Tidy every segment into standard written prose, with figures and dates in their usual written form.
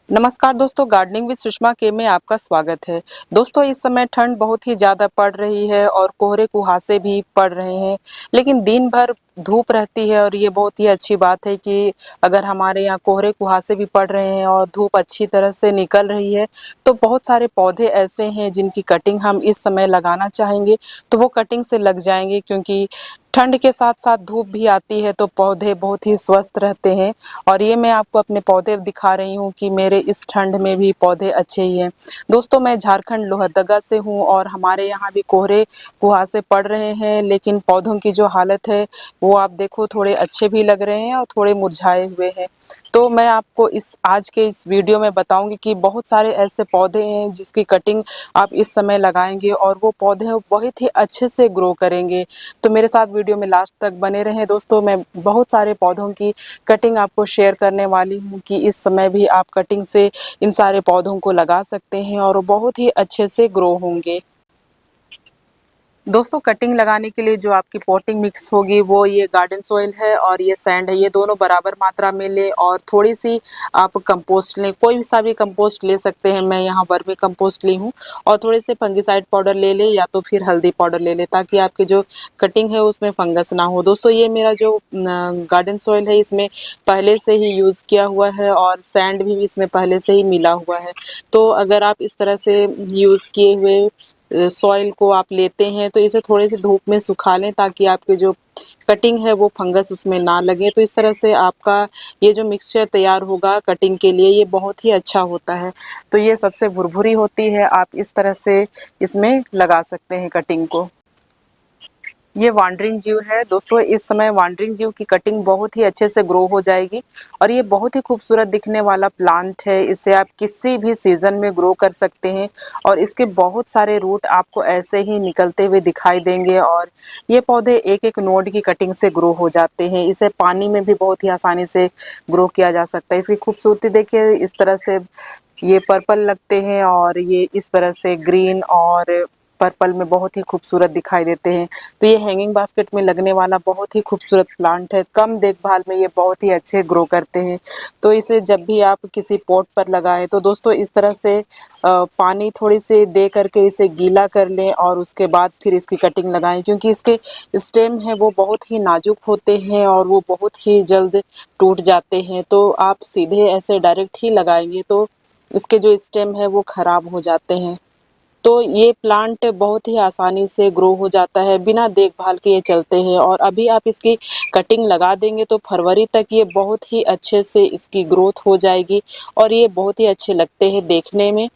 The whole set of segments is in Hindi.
नमस्कार दोस्तों, गार्डनिंग विद सुषमा के में आपका स्वागत है। दोस्तों, इस समय ठंड बहुत ही ज़्यादा पड़ रही है और कोहरे कुहासे भी पड़ रहे हैं, लेकिन दिन भर धूप रहती है और ये बहुत ही अच्छी बात है कि अगर हमारे यहाँ कोहरे कुहासे भी पड़ रहे हैं और धूप अच्छी तरह से निकल रही है, तो बहुत सारे पौधे ऐसे हैं जिनकी कटिंग हम इस समय लगाना चाहेंगे, तो वो कटिंग से लग जाएँगे क्योंकि ठंड के साथ-साथ धूप भी आती है, तो पौधे बहुत ही स्वस्थ रहते हैं। और ये मैं आपको अपने पौधे दिखा रही हूँ कि मेरे इस ठंड में भी पौधे अच्छे ही हैं। दोस्तों, मैं झारखंड लोहरदगा से हूँ और हमारे यहाँ भी कोहरे कुहासे पड़ रहे हैं, लेकिन पौधों की जो हालत है वो आप देखो थोड़े अच्छे भी लग रहे हैं और थोड़े मुरझाए हुए हैं। तो मैं आपको इस आज के इस वीडियो में बताऊंगी कि बहुत सारे ऐसे पौधे हैं जिसकी कटिंग आप इस समय लगाएंगे और वो पौधे बहुत ही अच्छे से ग्रो करेंगे। तो मेरे साथ वीडियो में लास्ट तक बने रहें दोस्तों। मैं बहुत सारे पौधों की कटिंग आपको शेयर करने वाली हूँ कि इस समय भी आप कटिंग से इन सारे पौधों को लगा सकते हैं और वो बहुत ही अच्छे से ग्रो होंगे। दोस्तों, कटिंग लगाने के लिए जो आपकी पॉटिंग मिक्स होगी वो ये गार्डन सॉइल है और ये सैंड है। ये दोनों बराबर मात्रा में लें और थोड़ी सी आप कंपोस्ट लें, कोई भी सा भी कंपोस्ट ले सकते हैं। मैं यहाँ वर्मी कंपोस्ट ली हूँ और थोड़े से फंगिसाइड पाउडर ले लें या तो फिर हल्दी पाउडर ले लें ताकि आपकी जो कटिंग है उसमें फंगस ना हो। दोस्तों, ये मेरा जो गार्डन सॉइल है इसमें पहले से ही यूज़ किया हुआ है और सैंड भी इसमें पहले से ही मिला हुआ है। तो अगर आप इस तरह से यूज़ किए हुए सॉइल को आप लेते हैं तो इसे थोड़े से धूप में सुखा लें ताकि आपके जो कटिंग है वो फंगस उसमें ना लगे। तो इस तरह से आपका ये जो मिक्सचर तैयार होगा कटिंग के लिए ये बहुत ही अच्छा होता है। तो ये सबसे भुरभुरी होती है, आप इस तरह से इसमें लगा सकते हैं कटिंग को। ये वांडरिंग जीव है दोस्तों। इस समय वांडरिंग जीव की कटिंग बहुत ही अच्छे से ग्रो हो जाएगी और ये बहुत ही खूबसूरत दिखने वाला प्लांट है। इसे आप किसी भी सीजन में ग्रो कर सकते हैं और इसके बहुत सारे रूट आपको ऐसे ही निकलते हुए दिखाई देंगे और ये पौधे एक एक नोड की कटिंग से ग्रो हो जाते हैं। इसे पानी में भी बहुत ही आसानी से ग्रो किया जा सकता है। इसकी खूबसूरती देखिए, इस तरह से ये पर्पल लगते हैं और ये इस तरह से ग्रीन और पर्पल में बहुत ही खूबसूरत दिखाई देते हैं। तो ये हैंगिंग बास्केट में लगने वाला बहुत ही खूबसूरत प्लांट है। कम देखभाल में ये बहुत ही अच्छे ग्रो करते हैं। तो इसे जब भी आप किसी पॉट पर लगाएं तो दोस्तों इस तरह से पानी थोड़ी सी दे करके इसे गीला कर लें और उसके बाद फिर इसकी कटिंग लगाएं, क्योंकि इसके स्टेम है वो बहुत ही नाजुक होते हैं और वो बहुत ही जल्द टूट जाते हैं। तो आप सीधे ऐसे डायरेक्ट ही लगाएंगे तो इसके जो स्टेम है वो खराब हो जाते हैं। तो ये प्लांट बहुत ही आसानी से ग्रो हो जाता है, बिना देखभाल के ये चलते हैं और अभी आप इसकी कटिंग लगा देंगे तो फरवरी तक ये बहुत ही अच्छे से इसकी ग्रोथ हो जाएगी और ये बहुत ही अच्छे लगते हैं देखने में।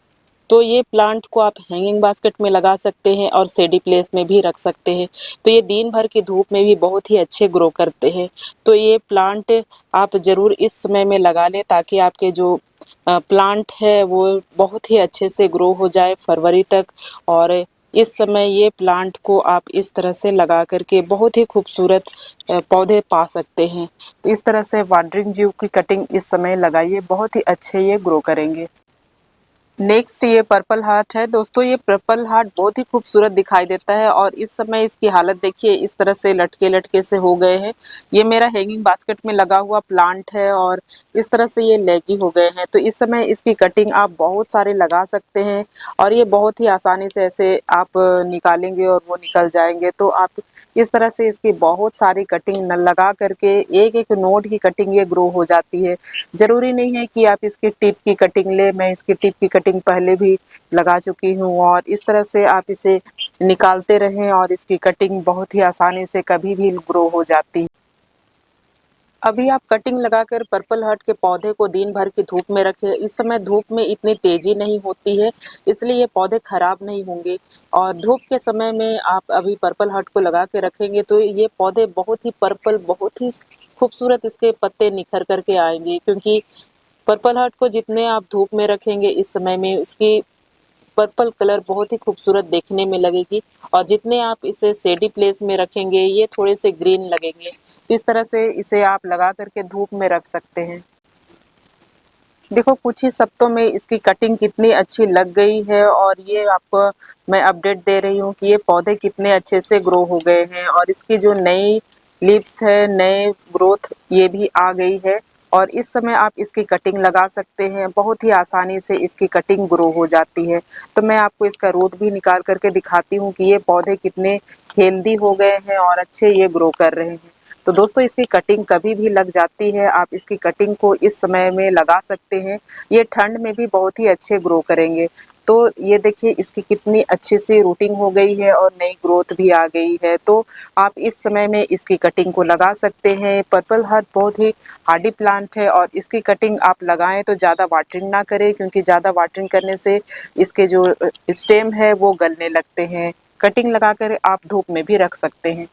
तो ये प्लांट को आप हैंगिंग बास्केट में लगा सकते हैं और शेडी प्लेस में भी रख सकते हैं। तो ये दिन भर की धूप में भी बहुत ही अच्छे ग्रो करते हैं। तो ये प्लांट आप ज़रूर इस समय में लगा लें ताकि आपके जो प्लांट है वो बहुत ही अच्छे से ग्रो हो जाए फरवरी तक। और इस समय ये प्लांट को आप इस तरह से लगा करके बहुत ही खूबसूरत पौधे पा सकते हैं। तो इस तरह से वाटरिंग जीव की कटिंग इस समय लगाइए, बहुत ही अच्छे ये ग्रो करेंगे। नेक्स्ट ये पर्पल हार्ट है दोस्तों। ये पर्पल हार्ट बहुत ही खूबसूरत दिखाई देता है और इस समय इसकी हालत देखिए, इस तरह से लटके लटके से हो गए हैं। ये मेरा हैंगिंग बास्केट में लगा हुआ प्लांट है और इस तरह से ये लेगी हो गए हैं। तो इस समय इसकी कटिंग आप बहुत सारे लगा सकते हैं और ये बहुत ही आसानी से ऐसे आप निकालेंगे और वो निकल जाएंगे। तो आप इस तरह से इसकी बहुत सारी कटिंग न लगा करके एक एक नोड की कटिंग ये ग्रो हो जाती है। ज़रूरी नहीं है कि आप इसकी टिप की कटिंग ले, मैं इसकी टिप की कटिंग पहले भी लगा चुकी हूँ और इस तरह से आप इसे निकालते रहें और इसकी कटिंग बहुत ही आसानी से कभी भी ग्रो हो जाती है। अभी आप कटिंग लगाकर पर्पल हार्ट के पौधे को दिन भर की धूप में रखें। इस समय धूप में इतनी तेजी नहीं होती है, इसलिए ये पौधे खराब नहीं होंगे। और धूप के समय में आप अभी पर्पल हार्ट को लगा के रखेंगे तो ये पौधे बहुत ही पर्पल, बहुत ही खूबसूरत इसके पत्ते निखर करके आएंगे, क्योंकि पर्पल हार्ट को जितने आप धूप में रखेंगे इस समय में उसकी पर्पल कलर बहुत ही खूबसूरत देखने में लगेगी और जितने आप इसे शेडी प्लेस में रखेंगे ये थोड़े से ग्रीन लगेंगे। तो इस तरह से इसे आप लगा करके धूप में रख सकते हैं। देखो, कुछ ही हफ्तों में इसकी कटिंग कितनी अच्छी लग गई है और ये आपको मैं अपडेट दे रही हूँ कि ये पौधे कितने अच्छे से ग्रो हो गए हैं और इसकी जो नई लीव्स है, नए ग्रोथ ये भी आ गई है और इस समय आप इसकी कटिंग लगा सकते हैं। बहुत ही आसानी से इसकी कटिंग ग्रो हो जाती है। तो मैं आपको इसका रूट भी निकाल करके दिखाती हूँ कि ये पौधे कितने हेल्दी हो गए हैं और अच्छे ये ग्रो कर रहे हैं। तो दोस्तों इसकी कटिंग कभी भी लग जाती है, आप इसकी कटिंग को इस समय में लगा सकते हैं। ये ठंड में भी बहुत ही अच्छे ग्रो करेंगे। तो ये देखिए इसकी कितनी अच्छी सी रूटिंग हो गई है और नई ग्रोथ भी आ गई है। तो आप इस समय में इसकी कटिंग को लगा सकते हैं। पर्पल हार्ट बहुत ही हार्डी प्लांट है और इसकी कटिंग आप लगाएं तो ज़्यादा वाटरिंग ना करें, क्योंकि ज़्यादा वाटरिंग करने से इसके जो स्टेम है वो गलने लगते हैं। कटिंग लगाकर आप धूप में भी रख सकते हैं।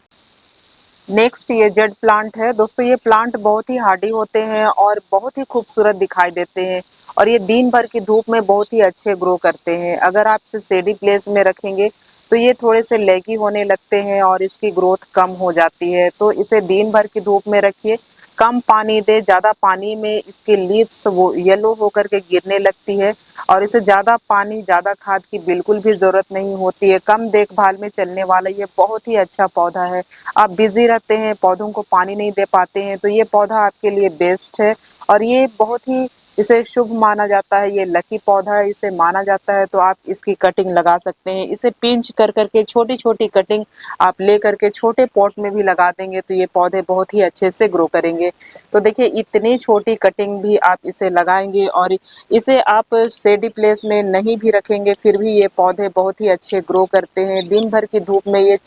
नेक्स्ट ये जेड प्लांट है। दोस्तों ये प्लांट बहुत ही हार्डी होते हैं और बहुत ही खूबसूरत दिखाई देते हैं और ये दिन भर की धूप में बहुत ही अच्छे ग्रो करते हैं। अगर आप इसे शेडी प्लेस में रखेंगे तो ये थोड़े से लेगी होने लगते हैं और इसकी ग्रोथ कम हो जाती है। तो इसे दिन भर की धूप में रखिए, कम पानी दे। ज़्यादा पानी में इसके लीव्स वो येलो होकर के गिरने लगती है और इसे ज़्यादा पानी ज़्यादा खाद की बिल्कुल भी ज़रूरत नहीं होती है। कम देखभाल में चलने वाला ये बहुत ही अच्छा पौधा है। आप बिजी रहते हैं, पौधों को पानी नहीं दे पाते हैं, तो ये पौधा आपके लिए बेस्ट है और ये बहुत ही इसे शुभ माना जाता है। ये लकी पौधा है, इसे माना जाता है। तो आप इसकी कटिंग लगा सकते हैं। इसे पिंच कर करके छोटी छोटी कटिंग आप ले करके छोटे पॉट में भी लगा देंगे तो ये पौधे बहुत ही अच्छे से ग्रो करेंगे। तो देखिए इतनी छोटी कटिंग भी आप इसे लगाएंगे और इसे आप शेडी प्लेस में नहीं भी रखेंगे फिर भी ये पौधे बहुत ही अच्छे ग्रो करते हैं। दिन भर की धूप में ये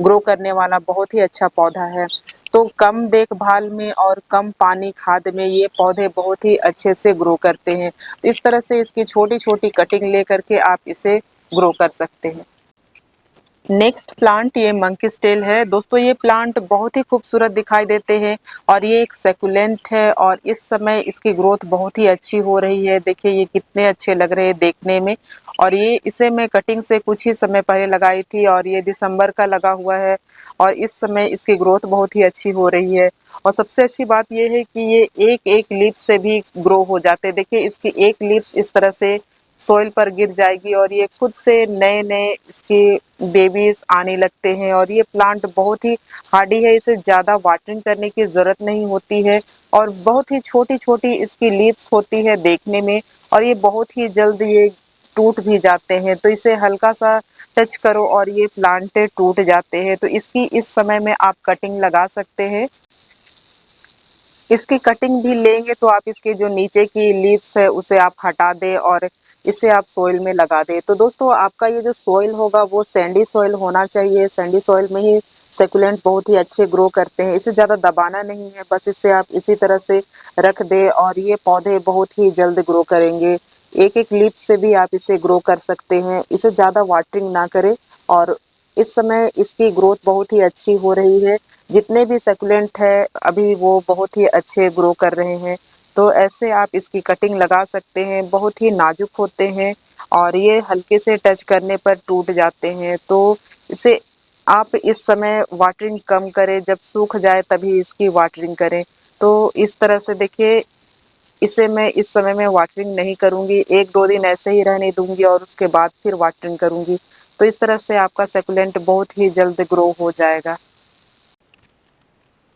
ग्रो करने वाला बहुत ही अच्छा पौधा है। तो कम देखभाल में और कम पानी खाद में ये पौधे बहुत ही अच्छे से ग्रो करते हैं। इस तरह से इसकी छोटी छोटी कटिंग ले करके आप इसे ग्रो कर सकते हैं। नेक्स्ट प्लांट ये मंकी स्टेल है। दोस्तों ये प्लांट बहुत ही खूबसूरत दिखाई देते हैं और ये एक सेकुलेंट है और इस समय इसकी ग्रोथ बहुत ही अच्छी हो रही है। देखिए ये कितने अच्छे लग रहे हैं देखने में। और ये इसे मैं कटिंग से कुछ ही समय पहले लगाई थी और ये दिसंबर का लगा हुआ है और इस समय इसकी ग्रोथ बहुत ही अच्छी हो रही है। और सबसे अच्छी बात ये है कि ये एक एक लीफ से भी ग्रो हो जाते हैं। देखिए इसकी एक लीफ इस तरह से सोइल पर गिर जाएगी और ये खुद से नए नए इसके बेबीज आने लगते हैं। और ये प्लांट बहुत ही हार्डी है, इसे ज़्यादा वाटरिंग करने की ज़रूरत नहीं होती है और बहुत ही छोटी छोटी इसकी लीव्स होती है देखने में और ये बहुत ही जल्द ये टूट भी जाते हैं। तो इसे हल्का सा टच करो और ये प्लांट टूट जाते हैं। तो इसकी इस समय में आप कटिंग लगा सकते हैं। इसकी कटिंग भी लेंगे तो आप इसके जो नीचे की लीव्स है उसे आप हटा दें और इसे आप सोइल में लगा दें। तो दोस्तों आपका ये जो सोइल होगा वो सैंडी सोइल होना चाहिए। सैंडी सोइल में ही सेकुलेंट बहुत ही अच्छे ग्रो करते हैं। इसे ज़्यादा दबाना नहीं है, बस इसे आप इसी तरह से रख दें और ये पौधे बहुत ही जल्द ग्रो करेंगे। एक एक लीफ से भी आप इसे ग्रो कर सकते हैं। इसे ज़्यादा वाटरिंग ना करें और इस समय इसकी ग्रोथ बहुत ही अच्छी हो रही है। जितने भी सकुलेंट है अभी वो बहुत ही अच्छे ग्रो कर रहे हैं। तो ऐसे आप इसकी कटिंग लगा सकते हैं। बहुत ही नाजुक होते हैं और ये हल्के से टच करने पर टूट जाते हैं। तो इसे आप इस समय वाटरिंग कम करें, जब सूख जाए तभी इसकी वाटरिंग करें। तो इस तरह से देखिए इसे मैं इस समय में वाटरिंग नहीं करूँगी, 1-2 दिन ऐसे ही रहने दूँगी और उसके बाद फिर वाटरिंग करूँगी। तो इस तरह से आपका सकुलेंट बहुत ही जल्द ग्रो हो जाएगा।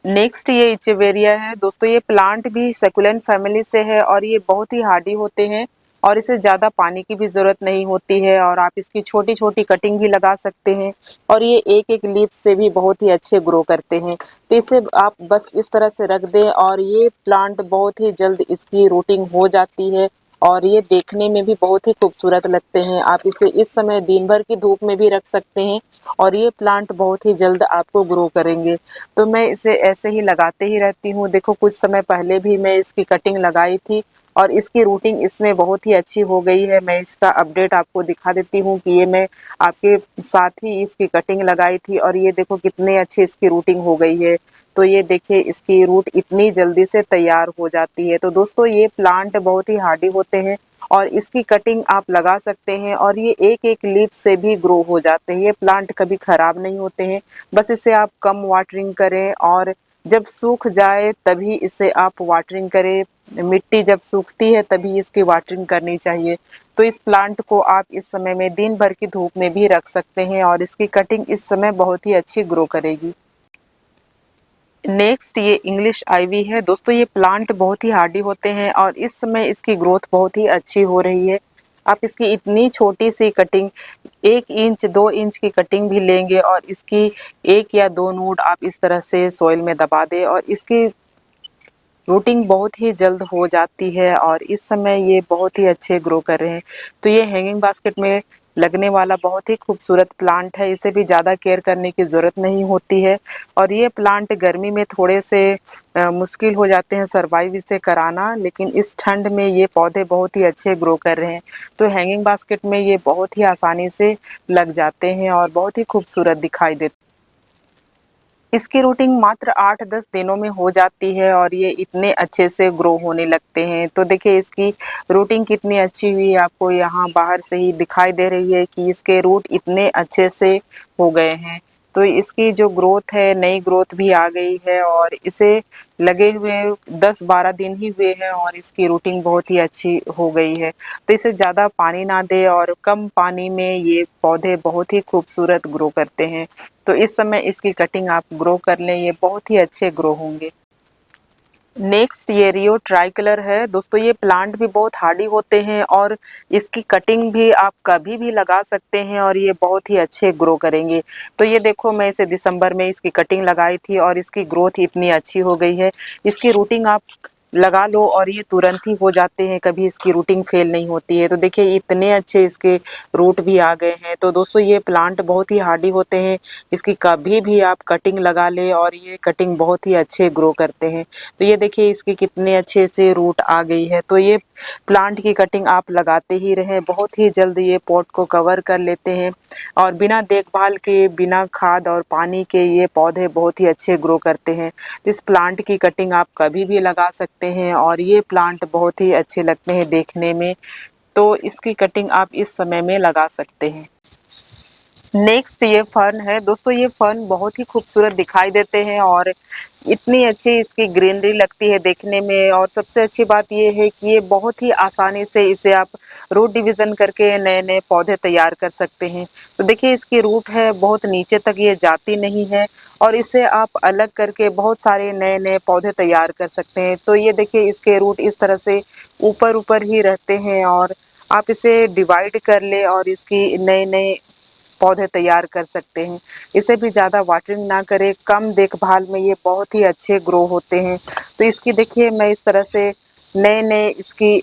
नेक्स्ट ये इचेवेरिया है। दोस्तों ये प्लांट भी सकुलेंट फैमिली से है और ये बहुत ही हार्डी होते हैं और इसे ज़्यादा पानी की भी ज़रूरत नहीं होती है और आप इसकी छोटी छोटी कटिंग भी लगा सकते हैं और ये एक एक लीफ से भी बहुत ही अच्छे ग्रो करते हैं। तो इसे आप बस इस तरह से रख दें और ये प्लांट बहुत ही जल्द इसकी रूटिंग हो जाती है और ये देखने में भी बहुत ही खूबसूरत लगते हैं। आप इसे इस समय दिन भर की धूप में भी रख सकते हैं और ये प्लांट बहुत ही जल्द आपको ग्रो करेंगे। तो मैं इसे ऐसे ही लगाते ही रहती हूँ। देखो कुछ समय पहले भी मैं इसकी कटिंग लगाई थी और इसकी रूटिंग इसमें बहुत ही अच्छी हो गई है। मैं इसका अपडेट आपको दिखा देती हूँ कि ये मैं आपके साथ ही इसकी कटिंग लगाई थी और ये देखो कितने अच्छे इसकी रूटिंग हो गई है। तो ये देखिए इसकी रूट इतनी जल्दी से तैयार हो जाती है। तो दोस्तों ये प्लांट बहुत ही हार्डी होते हैं और इसकी कटिंग आप लगा सकते हैं और ये एक एक लीफ से भी ग्रो हो जाते हैं। ये प्लांट कभी खराब नहीं होते हैं। बस इसे आप कम वाटरिंग करें और जब सूख जाए तभी इसे आप वाटरिंग करें। मिट्टी जब सूखती है तभी इसकी वाटरिंग करनी चाहिए। तो इस प्लांट को आप इस समय में दिन भर की धूप में भी रख सकते हैं और इसकी कटिंग इस समय बहुत ही अच्छी ग्रो करेगी। नेक्स्ट ये इंग्लिश आईवी है दोस्तों। ये प्लांट बहुत ही हार्डी होते हैं और इस समय इसकी ग्रोथ बहुत ही अच्छी हो रही है। आप इसकी इतनी छोटी सी कटिंग 1 इंच 2 इंच की कटिंग भी लेंगे और इसकी 1 या 2 नोड आप इस तरह से सॉइल में दबा दें और इसकी रूटिंग बहुत ही जल्द हो जाती है और इस समय ये बहुत ही अच्छे ग्रो कर रहे हैं। तो ये हैंगिंग बास्केट में लगने वाला बहुत ही खूबसूरत प्लांट है। इसे भी ज़्यादा केयर करने की ज़रूरत नहीं होती है और ये प्लांट गर्मी में थोड़े से मुश्किल हो जाते हैं सर्वाइव इसे कराना, लेकिन इस ठंड में ये पौधे बहुत ही अच्छे ग्रो कर रहे हैं। तो हैंगिंग बास्केट में ये बहुत ही आसानी से लग जाते हैं और बहुत ही खूबसूरत दिखाई देते हैं। इसकी रूटिंग मात्र 8-10 दिनों में हो जाती है और ये इतने अच्छे से ग्रो होने लगते हैं। तो देखिए इसकी रूटिंग कितनी अच्छी हुई, आपको यहाँ बाहर से ही दिखाई दे रही है कि इसके रूट इतने अच्छे से हो गए हैं। तो इसकी जो ग्रोथ है, नई ग्रोथ भी आ गई है और इसे लगे हुए 10-12 दिन ही हुए हैं और इसकी रूटिंग बहुत ही अच्छी हो गई है। तो इसे ज़्यादा पानी ना दें और कम पानी में ये पौधे बहुत ही खूबसूरत ग्रो करते हैं। तो इस समय इसकी कटिंग आप ग्रो कर लें, ये बहुत ही अच्छे ग्रो होंगे। नेक्स्ट ये रियो ट्राई कलर है दोस्तों। ये प्लांट भी बहुत हार्डी होते हैं और इसकी कटिंग भी आप कभी भी लगा सकते हैं और ये बहुत ही अच्छे ग्रो करेंगे। तो ये देखो, मैं इसे दिसंबर में इसकी कटिंग लगाई थी और इसकी ग्रोथ इतनी अच्छी हो गई है। इसकी रूटिंग आप लगा लो और ये तुरंत ही हो जाते हैं, कभी इसकी रूटिंग फेल नहीं होती है। तो देखिए इतने अच्छे इसके रूट भी आ गए हैं। तो दोस्तों ये प्लांट बहुत ही हार्डी होते हैं, इसकी कभी भी आप कटिंग लगा ले और ये कटिंग बहुत ही अच्छे ग्रो करते हैं। तो ये देखिए इसके कितने अच्छे से रूट आ गई है। तो ये प्लांट की कटिंग आप लगाते ही रहें, बहुत ही जल्द ये पॉट को कवर कर लेते हैं और बिना देखभाल के, बिना खाद और पानी के ये पौधे बहुत ही अच्छे ग्रो करते हैं। इस प्लांट की कटिंग आप कभी भी लगा सकते हैं और ये प्लांट बहुत ही अच्छे लगते हैं देखने में। तो इसकी कटिंग आप इस समय में लगा सकते हैं। नेक्स्ट ये फर्न है दोस्तों। ये फर्न बहुत ही खूबसूरत दिखाई देते हैं और इतनी अच्छी इसकी ग्रीनरी लगती है देखने में। और सबसे अच्छी बात ये है कि ये बहुत ही आसानी से इसे आप रूट डिवीज़न करके नए नए पौधे तैयार कर सकते हैं। तो देखिए इसकी रूट है बहुत नीचे तक, ये जाती नहीं है और इसे आप अलग करके बहुत सारे नए नए पौधे तैयार कर सकते हैं। तो ये देखिए इसके रूट इस तरह से ऊपर ऊपर ही रहते हैं और आप इसे डिवाइड कर ले और इसकी नए नए पौधे तैयार कर सकते हैं। इसे भी ज़्यादा वाटरिंग ना करें, कम देखभाल में ये बहुत ही अच्छे ग्रो होते हैं। तो इसकी देखिए मैं इस तरह से नए नए इसकी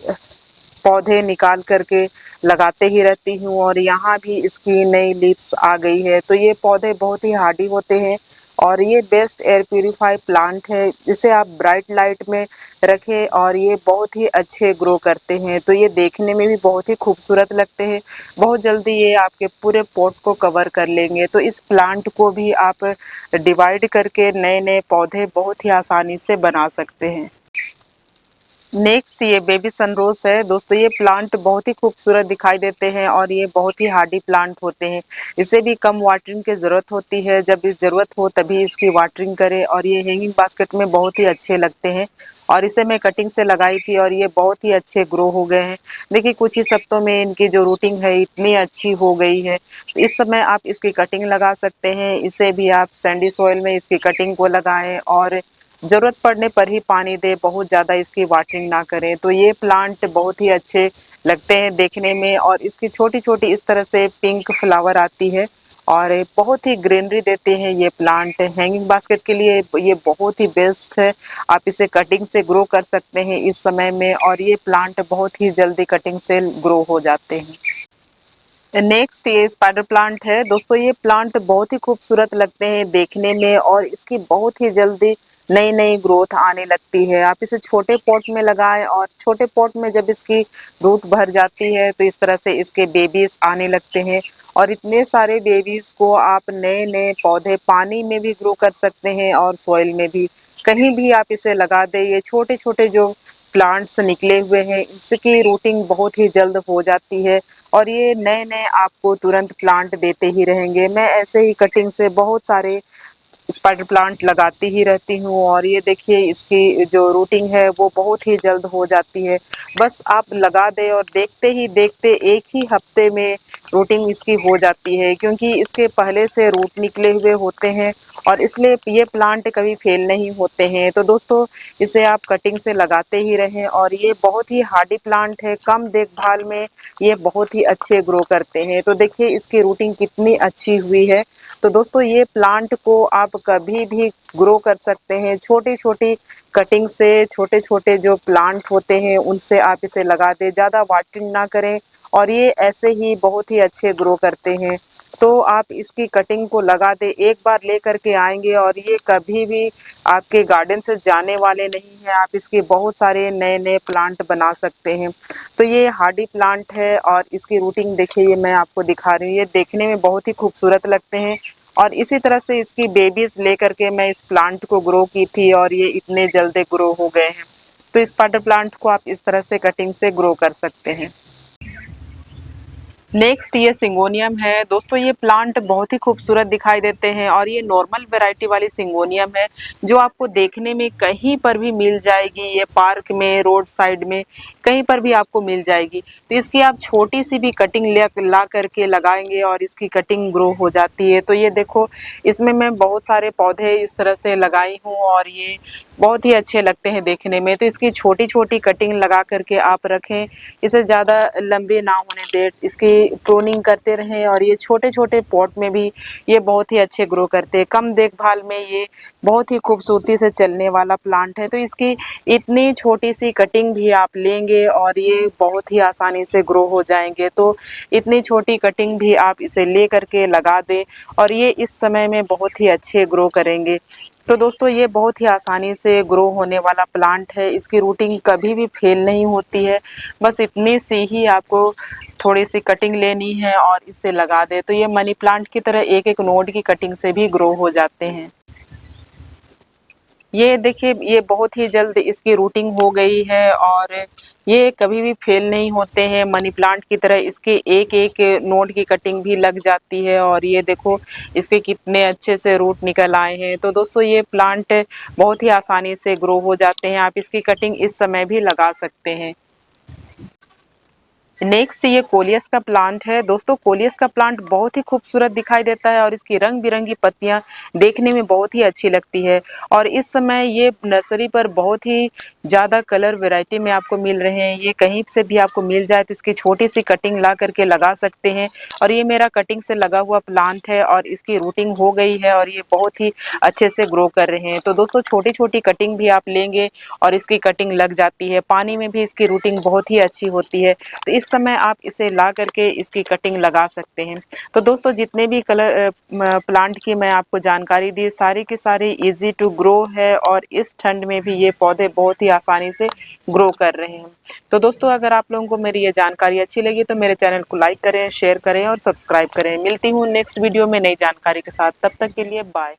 पौधे निकाल करके लगाते ही रहती हूँ और यहाँ भी इसकी नई लीव्स आ गई है। तो ये पौधे बहुत ही हार्डी होते हैं और ये बेस्ट एयर प्यूरीफाई प्लांट है। इसे आप ब्राइट लाइट में रखें और ये बहुत ही अच्छे ग्रो करते हैं। तो ये देखने में भी बहुत ही खूबसूरत लगते हैं। बहुत जल्दी ये आपके पूरे पॉट को कवर कर लेंगे। तो इस प्लांट को भी आप डिवाइड करके नए नए पौधे बहुत ही आसानी से बना सकते हैं। नेक्स्ट ये बेबी सनरोज है दोस्तों। ये प्लांट बहुत ही खूबसूरत दिखाई देते हैं और ये बहुत ही हार्डी प्लांट होते हैं। इसे भी कम वाटरिंग की ज़रूरत होती है, जब इस ज़रूरत हो तभी इसकी वाटरिंग करें और ये हैंगिंग बास्केट में बहुत ही अच्छे लगते हैं। और इसे मैं कटिंग से लगाई थी और ये बहुत ही अच्छे ग्रो हो गए हैं। देखिए कुछ ही हफ्तों में इनकी जो रूटिंग है इतनी अच्छी हो गई है। तो इस समय आप इसकी कटिंग लगा सकते हैं। इसे भी आप सैंडी सॉइल में इसकी कटिंग को लगाएं और ज़रूरत पड़ने पर ही पानी दें, बहुत ज़्यादा इसकी वाटरिंग ना करें। तो ये प्लांट बहुत ही अच्छे लगते हैं देखने में और इसकी छोटी छोटी इस तरह से पिंक फ्लावर आती है और बहुत ही ग्रीनरी देते हैं ये प्लांट। हैंगिंग बास्केट के लिए ये बहुत ही बेस्ट है। आप इसे कटिंग से ग्रो कर सकते हैं इस समय में और ये प्लांट बहुत ही जल्दी कटिंग से ग्रो हो जाते हैं। नेक्स्ट ये स्पाइडर प्लांट है दोस्तों। ये प्लांट बहुत ही खूबसूरत लगते हैं देखने में और इसकी बहुत ही जल्दी नई नई ग्रोथ आने लगती है। आप इसे छोटे पॉट में लगाएं और छोटे पॉट में जब इसकी रूट भर जाती है तो इस तरह से इसके बेबीज आने लगते हैं और इतने सारे बेबीज को आप नए नए पौधे पानी में भी ग्रो कर सकते हैं और सॉइल में भी, कहीं भी आप इसे लगा दें। ये छोटे छोटे जो प्लांट्स निकले हुए हैं इसकी रूटिंग बहुत ही जल्द हो जाती है और ये नए नए आपको तुरंत प्लांट देते ही रहेंगे। मैं ऐसे ही कटिंग से बहुत सारे स्पाइडर प्लांट लगाती ही रहती हूँ और ये देखिए इसकी जो रूटिंग है वो बहुत ही जल्द हो जाती है। बस आप लगा दें और देखते ही देखते एक ही हफ्ते में रूटिंग इसकी हो जाती है, क्योंकि इसके पहले से रूट निकले हुए होते हैं और इसलिए ये प्लांट कभी फेल नहीं होते हैं। तो दोस्तों इसे आप कटिंग से लगाते ही रहें और ये बहुत ही हार्डी प्लांट है, कम देखभाल में ये बहुत ही अच्छे ग्रो करते हैं। तो देखिए इसकी रूटिंग कितनी अच्छी हुई है। तो दोस्तों ये प्लांट को आप कभी भी ग्रो कर सकते हैं, छोटी छोटी कटिंग से, छोटे छोटे जो प्लांट होते हैं उनसे आप इसे लगा दें, ज़्यादा वाटरिंग ना करें और ये ऐसे ही बहुत ही अच्छे ग्रो करते हैं। तो आप इसकी कटिंग को लगा दें, एक बार ले करके आएंगे और ये कभी भी आपके गार्डन से जाने वाले नहीं हैं। आप इसके बहुत सारे नए नए प्लांट बना सकते हैं। तो ये हार्डी प्लांट है और इसकी रूटिंग देखिए, ये मैं आपको दिखा रही हूँ, ये देखने में बहुत ही खूबसूरत लगते हैं। और इसी तरह से इसकी बेबीज लेकर के मैं इस प्लांट को ग्रो की थी और ये इतने जल्दी ग्रो हो गए हैं। तो इस वाटर प्लांट को आप इस तरह से कटिंग से ग्रो कर सकते हैं। नेक्स्ट ये सिंगोनियम है। दोस्तों ये प्लांट बहुत ही खूबसूरत दिखाई देते हैं और ये नॉर्मल वैरायटी वाली सिंगोनियम है जो आपको देखने में कहीं पर भी मिल जाएगी। ये पार्क में, रोड साइड में, कहीं पर भी आपको मिल जाएगी। तो इसकी आप छोटी सी भी कटिंग ला करके लगाएंगे और इसकी कटिंग ग्रो हो जाती है। तो ये देखो, इसमें मैं बहुत सारे पौधे इस तरह से लगाई हूँ और ये बहुत ही अच्छे लगते हैं देखने में। तो इसकी छोटी छोटी कटिंग लगा करके आप रखें, इसे ज़्यादा लंबे ना होने दें, इसकी प्रूनिंग करते रहें और ये छोटे छोटे पॉट में भी ये बहुत ही अच्छे ग्रो करते हैं। कम देखभाल में ये बहुत ही खूबसूरती से चलने वाला प्लांट है। तो इसकी इतनी छोटी सी कटिंग भी आप लेंगे और ये बहुत ही आसानी से ग्रो हो जाएंगे। तो इतनी छोटी कटिंग भी आप इसे ले करके लगा दें और ये इस समय में बहुत ही अच्छे ग्रो करेंगे। तो दोस्तों ये बहुत ही आसानी से ग्रो होने वाला प्लांट है, इसकी रूटिंग कभी भी फेल नहीं होती है। बस इतनी सी ही आपको थोड़ी सी कटिंग लेनी है और इसे लगा दे, तो ये मनी प्लांट की तरह एक एक नोड की कटिंग से भी ग्रो हो जाते हैं। ये देखिए, ये बहुत ही जल्द इसकी रूटिंग हो गई है और ये कभी भी फेल नहीं होते हैं। मनी प्लांट की तरह इसके एक एक नोड की कटिंग भी लग जाती है और ये देखो इसके कितने अच्छे से रूट निकल आए हैं। तो दोस्तों ये प्लांट बहुत ही आसानी से ग्रो हो जाते हैं, आप इसकी कटिंग इस समय भी लगा सकते हैं। नेक्स्ट ये कोलियस का प्लांट है। दोस्तों कोलियस का प्लांट बहुत ही खूबसूरत दिखाई देता है और इसकी रंग बिरंगी पत्तियां देखने में बहुत ही अच्छी लगती है। और इस समय ये नर्सरी पर बहुत ही ज़्यादा कलर वैरायटी में आपको मिल रहे हैं। ये कहीं से भी आपको मिल जाए तो इसकी छोटी सी कटिंग ला करके लगा सकते हैं। और ये मेरा कटिंग से लगा हुआ प्लांट है और इसकी रूटिंग हो गई है और ये बहुत ही अच्छे से ग्रो कर रहे हैं। तो दोस्तों छोटी छोटी कटिंग भी आप लेंगे और इसकी कटिंग लग जाती है। पानी में भी इसकी रूटिंग बहुत ही अच्छी होती है। तो इस समय आप इसे ला करके इसकी कटिंग लगा सकते हैं। तो दोस्तों जितने भी कलर प्लांट की मैं आपको जानकारी दी, सारी की सारी इजी टू ग्रो है और इस ठंड में भी ये पौधे बहुत ही आसानी से ग्रो कर रहे हैं। तो दोस्तों अगर आप लोगों को मेरी ये जानकारी अच्छी लगी तो मेरे चैनल को लाइक करें, शेयर करें और सब्सक्राइब करें। मिलती हूँ नेक्स्ट वीडियो में नई जानकारी के साथ, तब तक के लिए बाय।